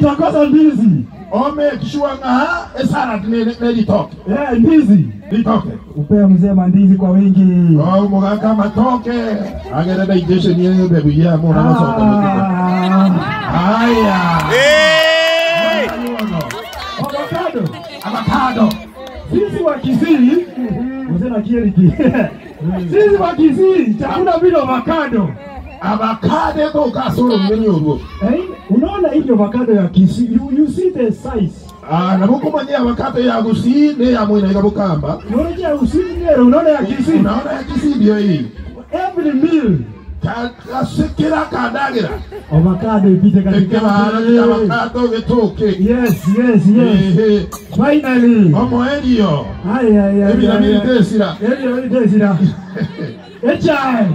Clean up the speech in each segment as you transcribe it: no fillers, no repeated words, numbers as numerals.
Takosa ndizi. Ome kishuanga esara litoke. Ndizi. Litoke. Upea mzee mandizi kwa wingi. Mugaka matoke. Agera digestion yeye bebu ya mwana masota. Haya. Avocado. Sisi wa Kisii. Mzee na Kieriki. Sisi wa Kisii chakula bila avocado. Avocado to kasoro mwenye uruo. Unaona hiyo avocado ya Kisii, you see the size. Nabukumanya avocado ya Gusii ne ya mwina ikabukamba. Unaona ya Gusii ndio unaona ya Kisii. Unaona ya Kisii ndio hii. Every meal kasikira kadagira. Avocado ipite katika avocado getoke. Yes. Finally. Omo elio. Ay. Ebi tesira. Chai.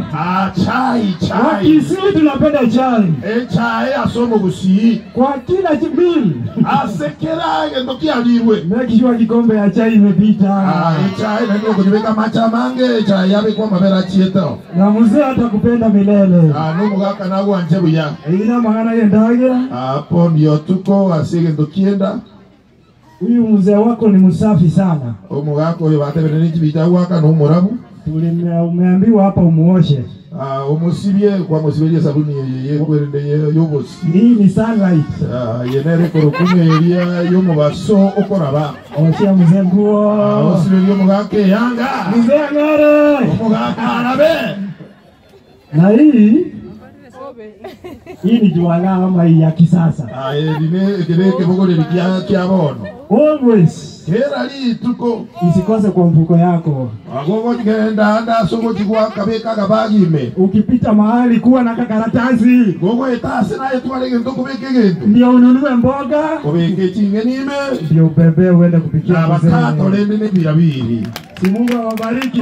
Chai. Kisii tunapenda chai. Chai asomo Gusii. Kwa kila meal. Asekera ndoki aliwe. Make sure kikombe ya chai imepita. Chai ndio kujiweka macha mange chai yabe kwa mabera chieto. Na mzee atakupenda milele. Numugaka nawo anjebu ya. Ina maana yendagira. Hapo ndio tuko asige ndokienda. Huyu mzee wako ni msafi sana. Umugako yobatebere n'ikibita waka no murabu. Umeambiwa hapa umuoshe. Umusibye kwa musibye sabuni yeye kwerende yobosi. Hii ni sunlight. Yenere korokumye eria yomubaso okoraba. Oshia mzee nguo. Osibye yomugake yanga. Mzee ngare. Omugaka arabe. Na hii ni juala ama ya kisasa. Dine kebogole likia bono. Always. Kera li tuko isikose kwa mfuko yako. Agogo ngenda anda somo jigwa kabeka kabagime. Ukipita mahali kuwa na karatasi. Gogo etase na etwale ngendo kubeke ngendo. Ndio ununue mboga. Kubeke chingenime. Ndio bebe uende kupikia. Abakato lende ne birabiri. Si Mungu awabariki.